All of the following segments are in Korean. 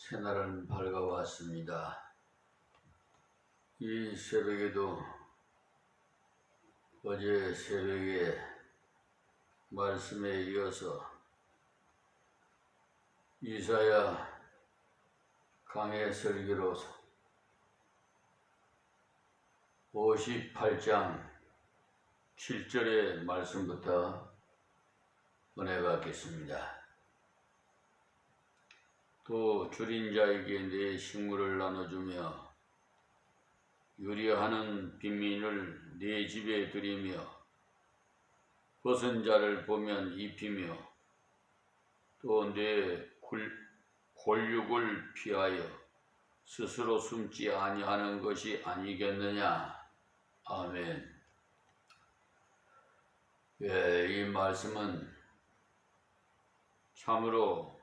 새날은 밝아왔습니다. 이 새벽에도 어제 새벽에 말씀에 이어서 이사야 강해 설교로 58장 7절의 말씀부터 보내받겠습니다. 또 줄인 자에게 내 식물을 나눠주며 요리하는 빈민을 내 집에 들이며 벗은 자를 보면 입히며 또 내 골육을 피하여 스스로 숨지 아니하는 것이 아니겠느냐. 아멘. 이 말씀은 참으로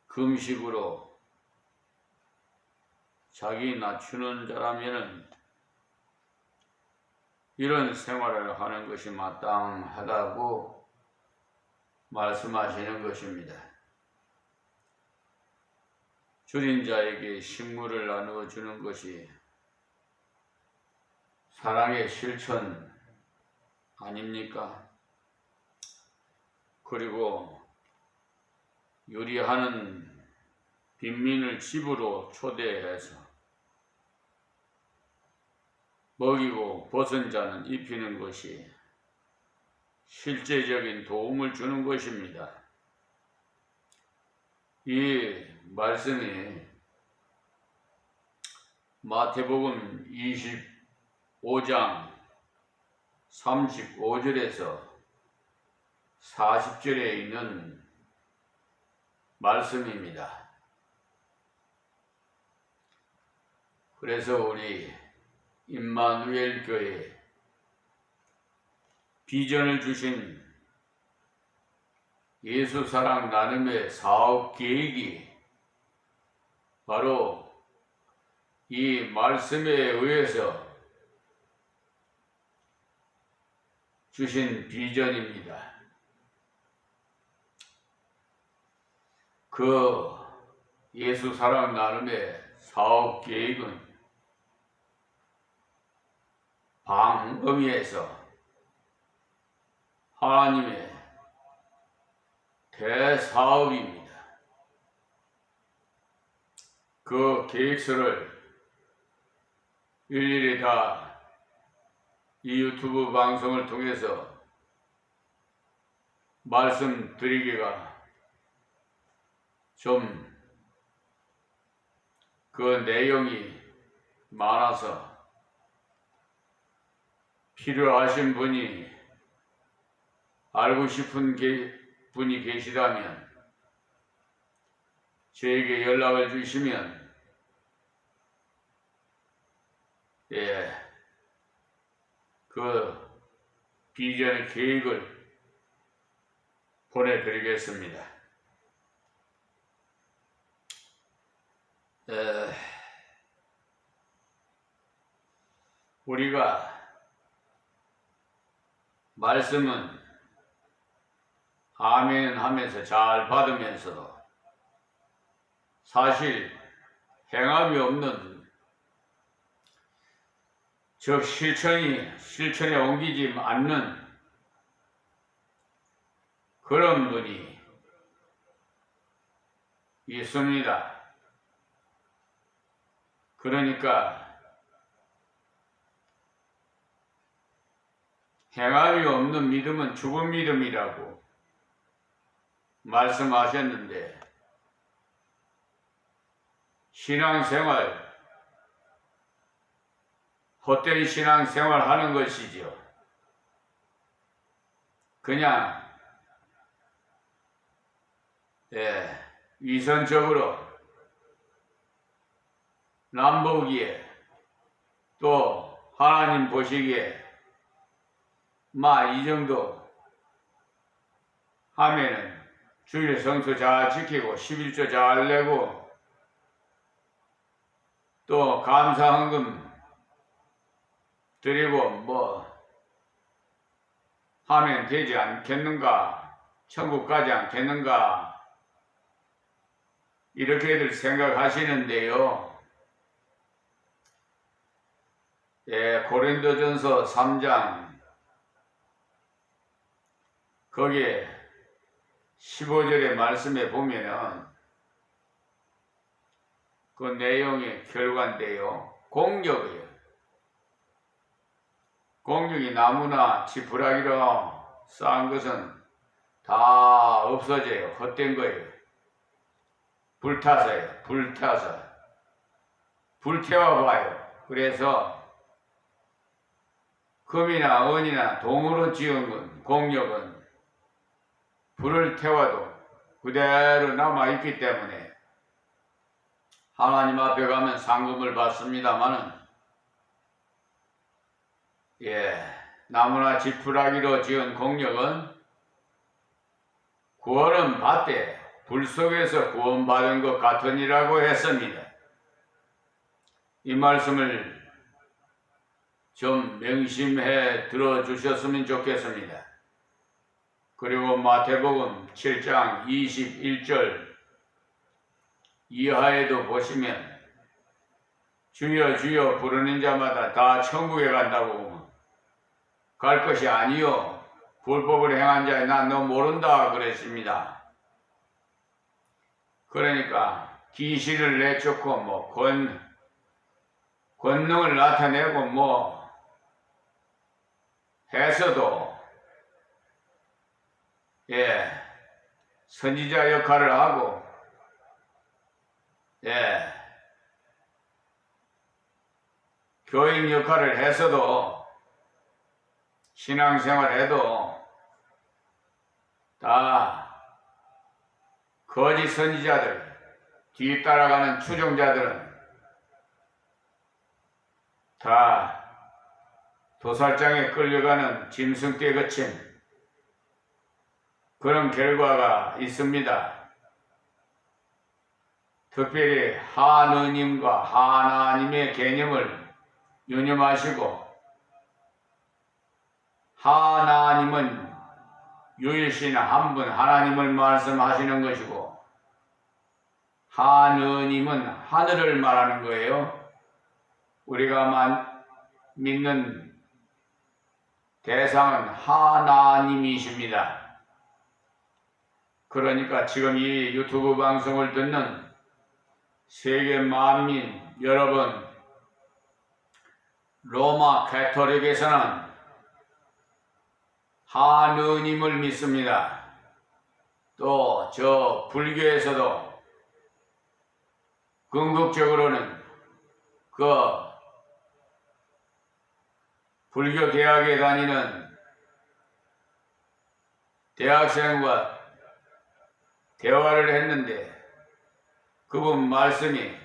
금식으로 자기 낮추는 자라면은 이런 생활을 하는 것이 마땅하다고 말씀하시는 것입니다. 줄인 자에게 식물을 나누어 주는 것이 사랑의 실천 아닙니까? 그리고 요리하는 빈민을 집으로 초대해서 먹이고 벗은 자는 입히는 것이 실제적인 도움을 주는 것입니다. 이 말씀이 마태복음 25장 35절에서 40절에 있는 말씀입니다. 그래서 우리 임마누엘 교회 비전을 주신 예수 사랑 나눔의 사업 계획이 바로 이 말씀에 의해서 주신 비전입니다. 그 예수 사랑 나눔의 사업 계획은 방음에서 하나님의 대사업입니다. 그 계획서를 일일이 다 이 유튜브 방송을 통해서 말씀드리기가 좀 그 내용이 많아서 필요하신 분이 알고 싶은 분이 계시다면 저에게 연락을 주시면 그 비전의 계획을 보내드리겠습니다. 우리가 말씀은 아멘 하면서 잘 받으면서도 사실 행함이 없는 즉 실천에 옮기지 않는 그런 분이 있습니다. 그러니까 행함이 없는 믿음은 죽은 믿음이라고 말씀하셨는데 신앙생활, 헛된 신앙생활 하는 것이죠. 그냥 위선적으로 남 보기에 또 하나님 보시기에 이 정도 하면은 주일 성수 잘 지키고 11조 잘 내고 또 감사헌금 드리고 하면 되지 않겠는가? 천국 가지 않겠는가? 이렇게들 생각하시는데요. 예, 고린도전서 3장 거기에 15절의 말씀에 보면은 그 내용의 결과인데요. 공력이에요. 공력이 나무나 지푸라기로 쌓은 것은 다 없어져요. 헛된 거예요. 불타서요. 불태워 봐요. 그래서 금이나 은이나 동으로 지은 건, 공력은 불을 태워도 그대로 남아있기 때문에 하나님 앞에 가면 상급을 받습니다마는, 나무나 지푸라기로 지은 공력은 구원은 받되 불 속에서 구원받은 것 같으니라고 했습니다. 이 말씀을 좀 명심해 들어주셨으면 좋겠습니다. 그리고 마태복음 7장 21절 이하에도 보시면 주여 주여 부르는 자마다 다 천국에 간다고, 갈 것이 아니요 불법을 행한 자에 난 너 모른다 그랬습니다. 그러니까 귀신을 내쫓고 권능을 나타내고 해서도 선지자 역할을 하고 교인 역할을 해서도 신앙생활 해도 다 거짓 선지자들, 뒤따라가는 추종자들은 다 도살장에 끌려가는 짐승떼 거친 그런 결과가 있습니다. 특별히 하느님과 하나님의 개념을 유념하시고, 하나님은 유일신 한 분 하나님을 말씀하시는 것이고, 하느님은 하늘을 말하는 거예요. 우리가 믿는 대상은 하나님이십니다. 그러니까 지금 이 유튜브 방송을 듣는 세계 만민 여러분, 로마 가톨릭에서는 하느님을 믿습니다. 또 저 불교에서도 궁극적으로는 그 불교 대학에 다니는 대학생과 대화를 했는데 그분 말씀이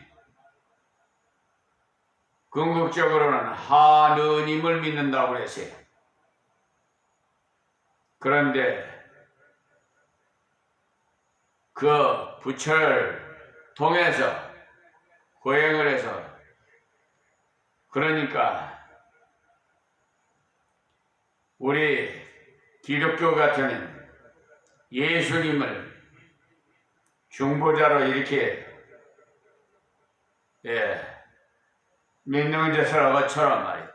궁극적으로는 하느님을 믿는다고 그랬어요. 그런데 그 부처를 통해서 고행을 해서, 그러니까 우리 기독교 같은 예수님을 중보자로 이렇게 믿는 것처럼 말이에요.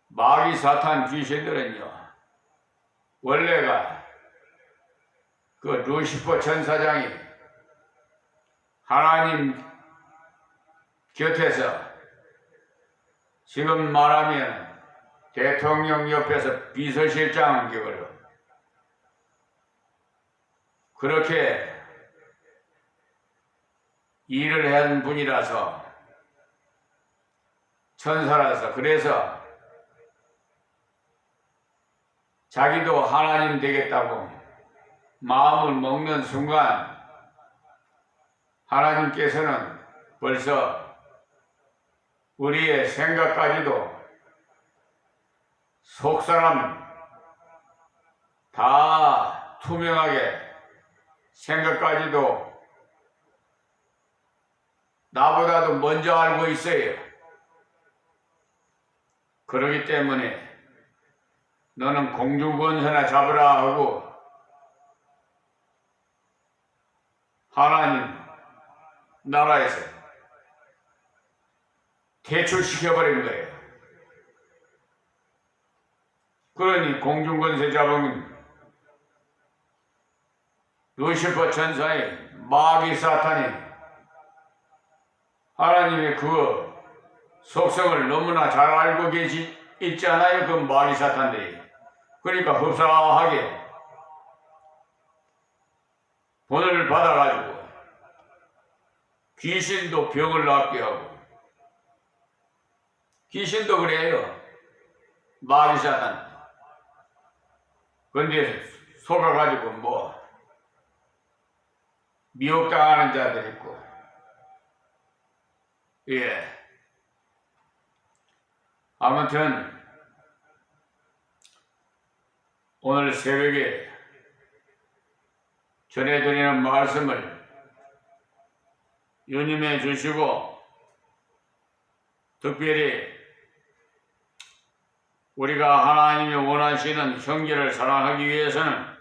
마귀 사탄 귀신들은요, 원래가 그 루시퍼 천사장이 하나님 곁에서, 지금 말하면 대통령 옆에서 비서실장 격으로 그렇게 일을 한 분이라서, 천사라서, 그래서 자기도 하나님 되겠다고 마음을 먹는 순간 하나님께서는 벌써 우리의 생각까지도, 속사람 다 투명하게 생각까지도 나보다도 먼저 알고 있어요. 그러기 때문에 너는 공중권세나 잡으라 하고 하나님 나라에서 퇴출시켜버린 거예요. 그러니 공중권세 잡은 루시퍼 천사의 마귀 사탄이 하나님의 그 속성을 너무나 잘 알고 있잖아요. 그 마귀 사탄들이. 그러니까 흡사하게 본을 받아가지고 귀신도 병을 낫게 하고, 귀신도 그래요. 마귀 사탄. 그런데 속아가지고 미혹당하는 자들 있고, 아무튼 오늘 새벽에 전해드리는 말씀을 유념해 주시고, 특별히 우리가 하나님이 원하시는 형제를 사랑하기 위해서는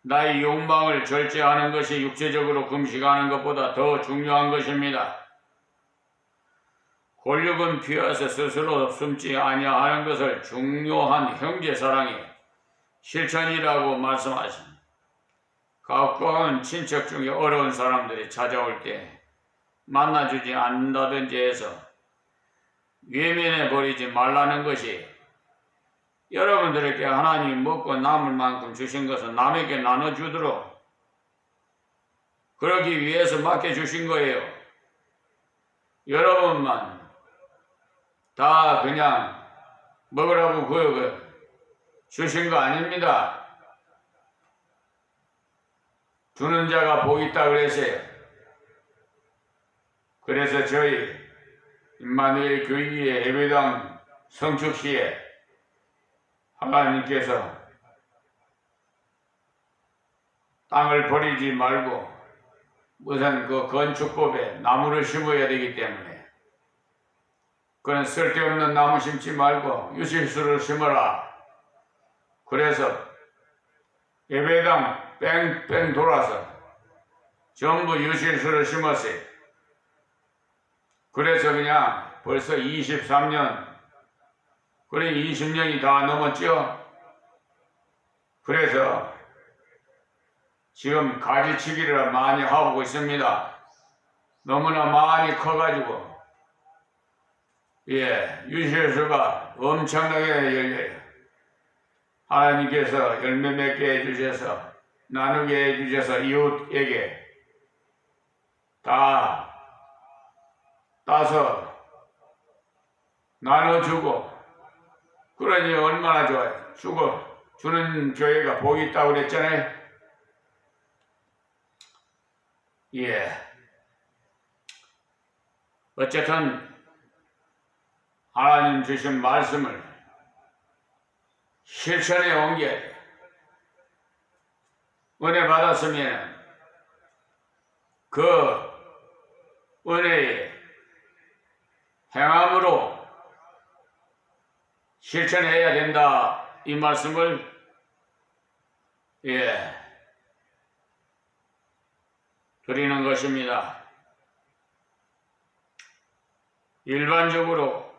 나의 욕망을 절제하는 것이 육체적으로 금식하는 것보다 더 중요한 것입니다. 권력은 피해서 스스로 숨지 아니하는 것을 중요한 형제 사랑의 실천이라고 말씀하십니다. 가까운 친척 중에 어려운 사람들이 찾아올 때 만나주지 않는다든지 해서 외면해 버리지 말라는 것이, 여러분들에게 하나님이 먹고 남을 만큼 주신 것을 남에게 나눠주도록 그러기 위해서 맡겨주신 거예요. 여러분만 다 그냥 먹으라고 주신 거 아닙니다. 주는 자가 복 있다 그랬어요. 그래서 저희 임마누엘 교회의 예배당 성축시에 하나님께서 땅을 버리지 말고 우선 그 건축법에 나무를 심어야 되기 때문에, 그런 쓸데없는 나무 심지 말고 유실수를 심어라. 그래서 예배당 뺑뺑 돌아서 전부 유실수를 심었어요. 그래서 그냥 벌써 23년, 그래 20년이 다 넘었죠. 그래서 지금 가지치기를 많이 하고 있습니다. 너무나 많이 커가지고 유실수가 엄청나게 열려요. 하나님께서 열매 맺게 해주셔서, 나누게 해주셔서 이웃에게 다 따서 나눠주고, 그러니 얼마나 좋아요. 주는 교회가 복이 있다고 그랬잖아요. 어쨌든 하나님 주신 말씀을 실천에 옮겨야 돼. 은혜 받았으면 그 은혜의 행함으로 실천해야 된다, 이 말씀을 드리는 것입니다. 일반적으로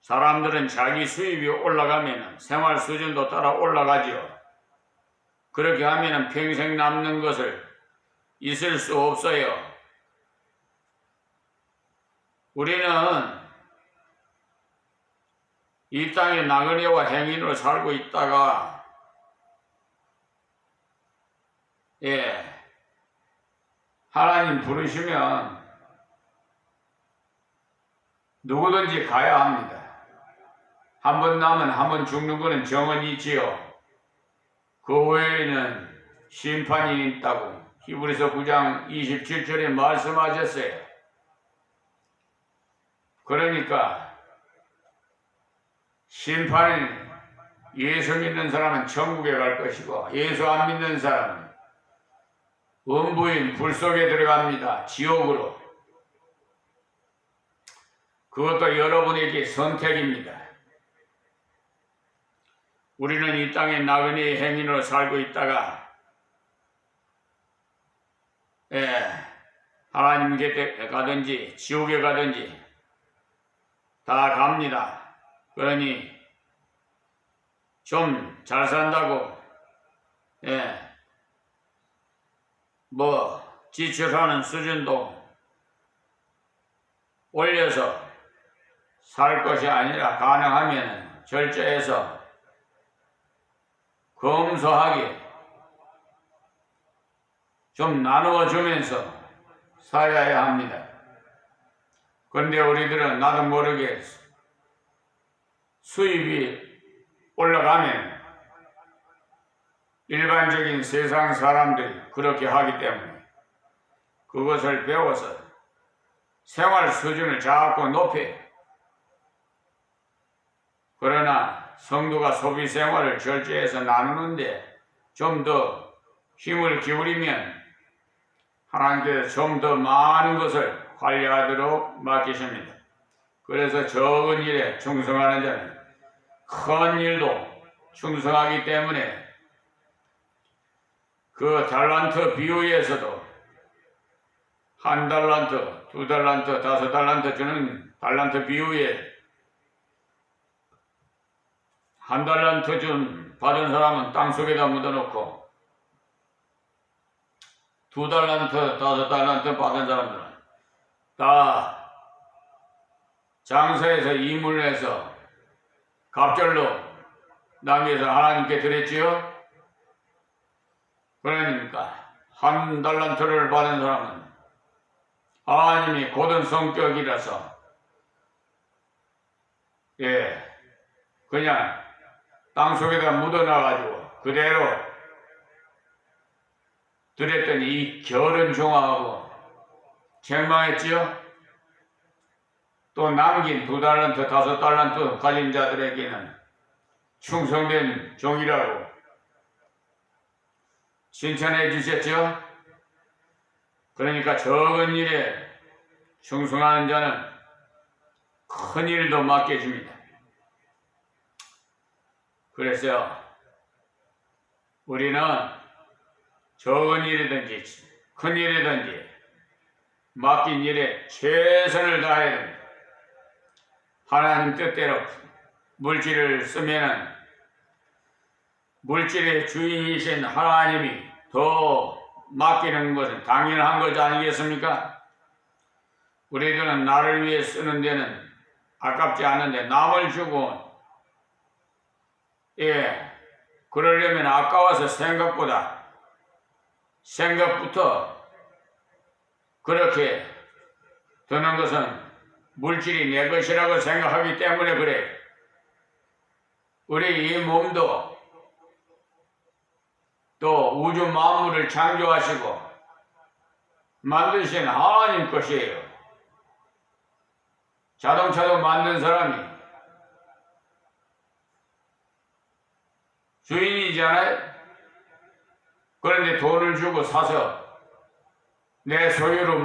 사람들은 자기 수입이 올라가면 생활 수준도 따라 올라가지요. 그렇게 하면 평생 남는 것을 있을 수 없어요. 우리는 이 땅에 나그네와 행인으로 살고 있다가 하나님 부르시면 누구든지 가야 합니다. 한 번 남은 한 번 죽는 것은 정언이 있지요. 그 외에는 심판이 있다고 히브리서 9장 27절에 말씀하셨어요. 그러니까 심판은 예수 믿는 사람은 천국에 갈 것이고, 예수 안 믿는 사람은 음부인 불 속에 들어갑니다. 지옥으로. 그것도 여러분에게 선택입니다. 우리는 이 땅에 나그네의 행인으로 살고 있다가 예, 하나님 곁에 가든지 지옥에 가든지 다 갑니다. 그러니 좀 잘 산다고 뭐 지출하는 수준도 올려서 살 것이 아니라 가능하면 절제해서 검소하게 좀 나누어 주면서 살아야 합니다. 그런데 우리들은 나도 모르게 수입이 올라가면 일반적인 세상 사람들이 그렇게 하기 때문에 그것을 배워서 생활 수준을 자꾸 높여. 그러나 성도가 소비 생활을 절제해서 나누는데 좀 더 힘을 기울이면 하나님께서 좀 더 많은 것을 관리하도록 맡기십니다. 그래서 적은 일에 충성하는 자는 큰 일도 충성하기 때문에 그 달란트 비유에서도 한 달란트, 두 달란트, 다섯 달란트 주는 달란트 비유에 한 달란트 받은 사람은 땅속에다 묻어놓고 두 달란트, 다섯 달란트 받은 사람들은 다 장사해서 이물해서 갑절로 남겨서 하나님께 드렸지요. 그러니까 한 달란트를 받은 사람은 하나님이 고든 성격이라서 그냥 땅속에다 묻어놔가지고 그대로 드렸더니 이 결은 종아하고 책망했지요. 또 남긴 두 달란트, 다섯 달란트 가진 자들에게는 충성된 종이라고 칭찬해 주셨죠. 그러니까 적은 일에 충성하는 자는 큰 일도 맡겨줍니다. 그래서 우리는 적은 일이든지 큰 일이든지 맡긴 일에 최선을 다해야 됩니다. 하나님 뜻대로 물질을 쓰면은 물질의 주인이신 하나님이 더 맡기는 것은 당연한 것 아니겠습니까? 우리들은 나를 위해 쓰는 데는 아깝지 않은데 남을 주고 그러려면 아까워서 생각부터 그렇게 드는 것은 물질이 내 것이라고 생각하기 때문에 그래. 우리 이 몸도 또 우주 만물을 창조하시고 만드신 하나님 것이에요. 자동차도 만든 사람이 주인이잖아요. 그런데 돈을 주고 사서 내 소유로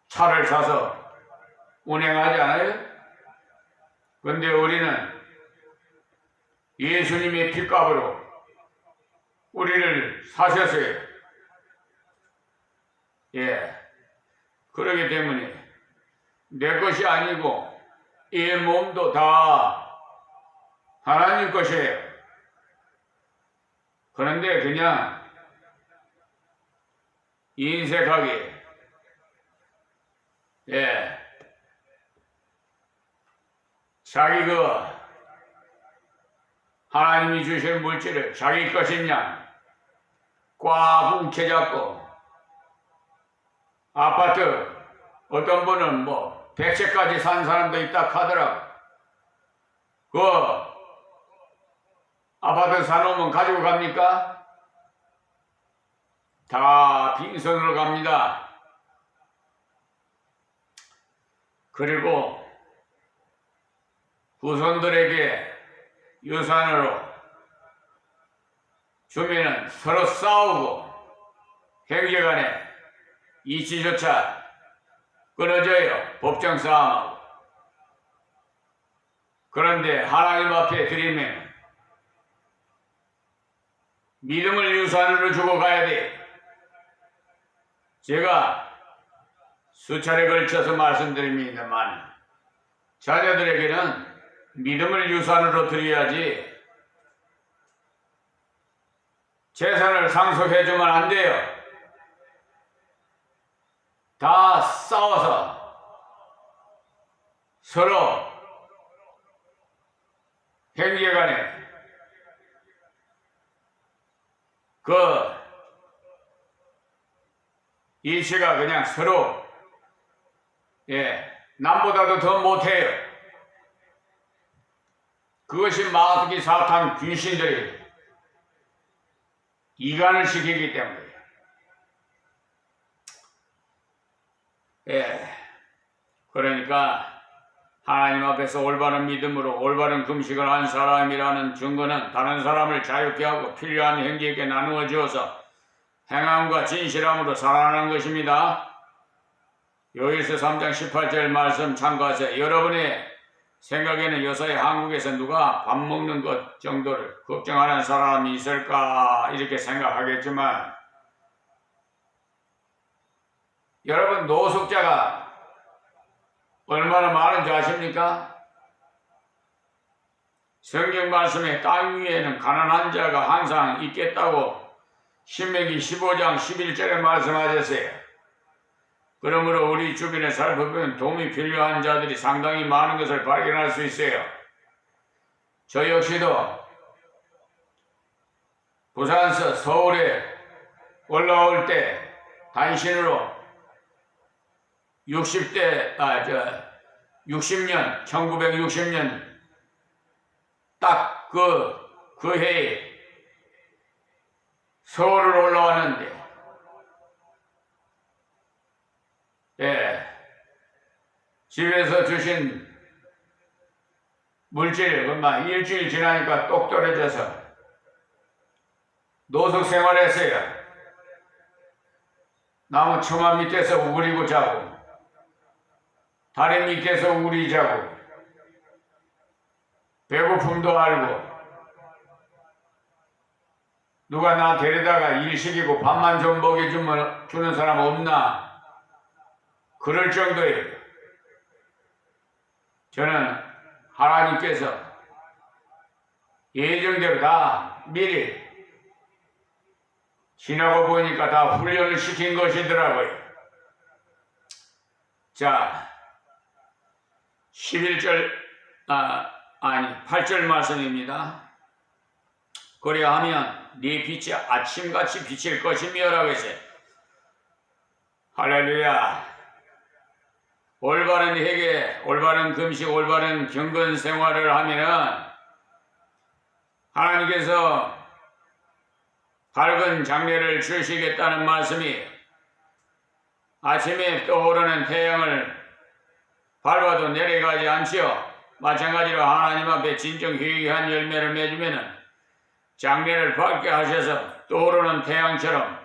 차를 사서 운행하지 않아요? 그런데 우리는 예수님의 핏값으로 우리를 사셨어요. 그러기 때문에 내 것이 아니고 이 몸도 다 하나님 것이에요. 그런데 그냥 인색하게 자기 하나님이 주신 물질을 자기 것이냐 꽉 움켜잡고 아파트 어떤 분은 뭐 100채까지 산 사람도 있다 하더라고. 그 아파트 사놓으면 가지고 갑니까? 다 빈손으로 갑니다. 그리고 후손들에게 유산으로 주면은 서로 싸우고 형제간에 이치조차 끊어져요. 법정 싸움하고. 그런데 하나님 앞에 드리면 믿음을 유산으로 주고 가야 돼. 제가 수차례 걸쳐서 말씀드립니다만 자녀들에게는 믿음을 유산으로 드려야지 재산을 상속해주면 안 돼요. 다 싸워서 서로 형제간에 그 일체가 그냥 서로 남보다도 더 못해요. 그것이 마귀 사탄 귀신들이 이간을 시키기 때문에 그러니까 하나님 앞에서 올바른 믿음으로 올바른 금식을 한 사람이라는 증거는 다른 사람을 자유케 하고 필요한 형제에게 나누어 주어서 행함과 진실함으로 살아가는 것입니다. 요일서 3장 18절 말씀 참고하세요. 여러분의 생각에는 요새 한국에서 누가 밥 먹는 것 정도를 걱정하는 사람이 있을까 이렇게 생각하겠지만 여러분 노숙자가 얼마나 많은지 아십니까? 성경 말씀에 땅 위에는 가난한 자가 항상 있겠다고 신명기 15장 11절에 말씀하셨어요. 그러므로 우리 주변에 살펴보면 도움이 필요한 자들이 상당히 많은 것을 발견할 수 있어요. 저 역시도 부산서 서울에 올라올 때 단신으로 1960년 딱 그 해에 서울을 올라왔는데 집에서 주신 물질 그만 일주일 지나니까 똑 떨어져서 노숙 생활했어요. 나무 처마 밑에서 우그리고 자고 다리 밑에서 우리 자고 배고픔도 알고 누가 나 데려다가 일 시키고 밥만 좀 먹여주는 사람 없나 그럴 정도예요. 저는 하나님께서 예정대로 다 미리 지나고 보니까 다 훈련을 시킨 것이더라고요. 자 8절 말씀입니다. 그리하면 네 빛이 아침같이 비칠 것이며 라고 했어요. 할렐루야. 올바른 회개, 올바른 금식, 올바른 경건 생활을 하면은 하나님께서 밝은 장래를 주시겠다는 말씀이 아침에 떠오르는 태양을 밟아도 내려가지 않지요. 마찬가지로 하나님 앞에 진정 희귀한 열매를 맺으면은 장래를 밝게 하셔서 떠오르는 태양처럼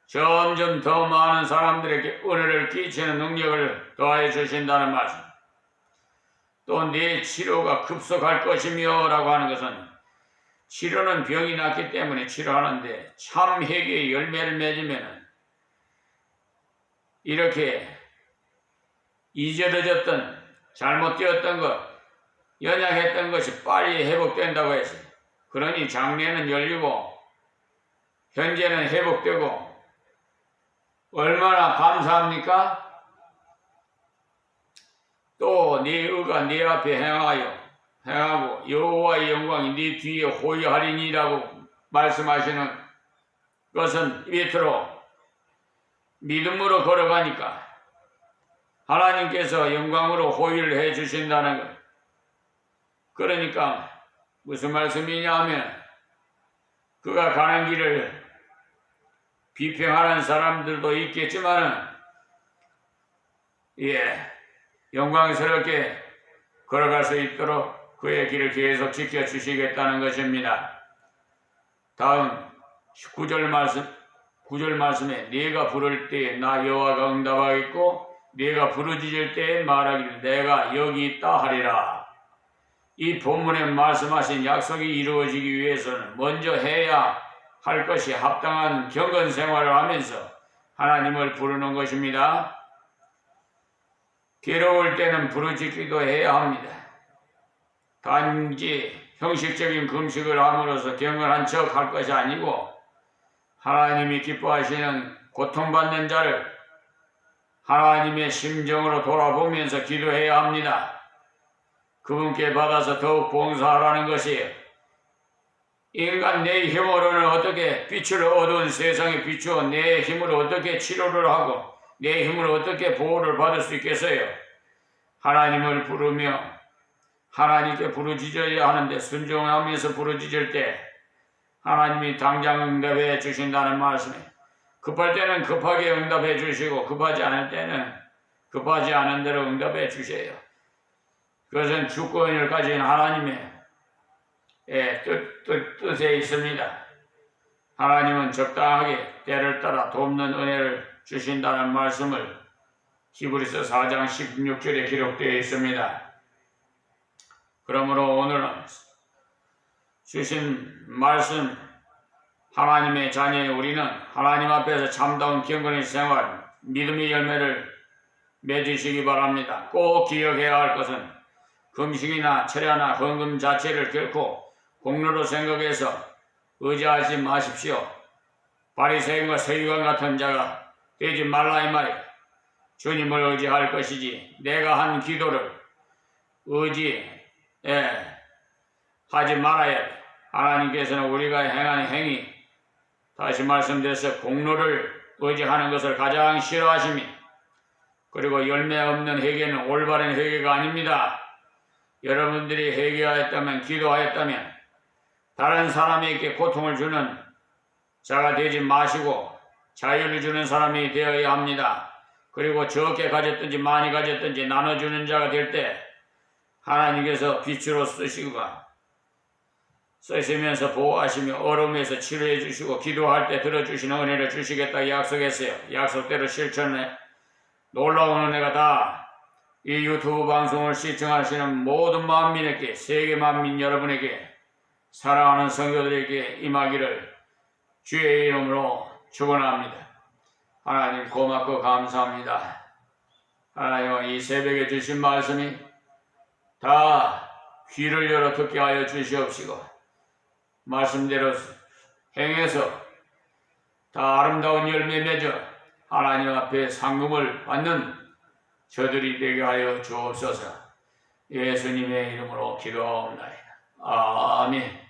점점 더 많은 사람들에게 은혜를 끼치는 능력을 더하여 주신다는 말씀. 또 내 치료가 급속할 것이며 라고 하는 것은 치료는 병이 났기 때문에 치료하는데 참 회개의 열매를 맺으면 이렇게 잊어졌던 잘못되었던 것 연약했던 것이 빨리 회복된다고 했어요. 그러니 장래는 열리고 현재는 회복되고 얼마나 감사합니까? 또 네 의가 네 앞에 행하고 여호와의 영광이 네 뒤에 호위하리니라고 말씀하시는 것은 밑으로 믿음으로 걸어가니까 하나님께서 영광으로 호위를 해 주신다는 것. 그러니까 무슨 말씀이냐 하면 그가 가는 길을 비평하는 사람들도 있겠지만은 영광스럽게 걸어갈 수 있도록 그의 길을 계속 지켜주시겠다는 것입니다. 다음 9절 말씀에 네가 부를 때에 나 여호와가 응답하겠고 네가 부르짖을 때에 말하기를 내가 여기 있다 하리라. 이 본문에 말씀하신 약속이 이루어지기 위해서는 먼저 해야 할 것이 합당한 경건 생활을 하면서 하나님을 부르는 것입니다. 괴로울 때는 부르짖기도 해야 합니다. 단지 형식적인 금식을 함으로써 경건한 척 할 것이 아니고 하나님이 기뻐하시는 고통받는 자를 하나님의 심정으로 돌아보면서 기도해야 합니다. 그분께 받아서 더욱 봉사하라는 것이에요. 인간 내 힘으로는 어떻게 빛을 어두운 세상에 비추어 내 힘으로 어떻게 치료를 하고 내 힘으로 어떻게 보호를 받을 수 있겠어요? 하나님을 부르며 하나님께 부르짖어야 하는데 순종하면서 부르짖을 때 하나님이 당장 응답해 주신다는 말씀이에요. 급할 때는 급하게 응답해 주시고 급하지 않을 때는 급하지 않은 대로 응답해 주세요. 그것은 주권을 가진 하나님의 뜻에 있습니다. 하나님은 적당하게 때를 따라 돕는 은혜를 주신다는 말씀을 히브리서 4장 16절에 기록되어 있습니다. 그러므로 오늘은 주신 말씀 하나님의 자녀의 우리는 하나님 앞에서 참다운 경건의 생활, 믿음의 열매를 맺으시기 바랍니다. 꼭 기억해야 할 것은 금식이나 철야나 헌금 자체를 결코 공로로 생각해서 의지하지 마십시오. 바리새인과 서기관 같은 자가 되지 말라 이 말이에요. 주님을 의지할 것이지 내가 한 기도를 의지하지 말아야 돼. 하나님께서는 우리가 행하는 행위, 다시 말씀드려서 공로를 의지하는 것을 가장 싫어하십니다. 그리고 열매 없는 회개는 올바른 회개가 아닙니다. 여러분들이 회개하였다면, 기도하였다면 다른 사람에게 고통을 주는 자가 되지 마시고 자유를 주는 사람이 되어야 합니다. 그리고 적게 가졌든지 많이 가졌든지 나눠주는 자가 될 때 하나님께서 빛으로 쓰시면서 보호하시며 어려움에서 치료해 주시고 기도할 때 들어주시는 은혜를 주시겠다 약속했어요. 약속대로 실천해 놀라운 은혜가 다 이 유튜브 방송을 시청하시는 모든 만민에게, 세계 만민 여러분에게, 사랑하는 성도들에게 임하기를 주의 이름으로 축원합니다. 하나님 고맙고 감사합니다. 하나님 이 새벽에 주신 말씀이 다 귀를 열어 듣게 하여 주시옵시고 말씀대로 행해서 다 아름다운 열매 맺어 하나님 앞에 상금을 받는 저들이 되게 하여 주옵소서. 예수님의 이름으로 기도하옵나이다. 아멘.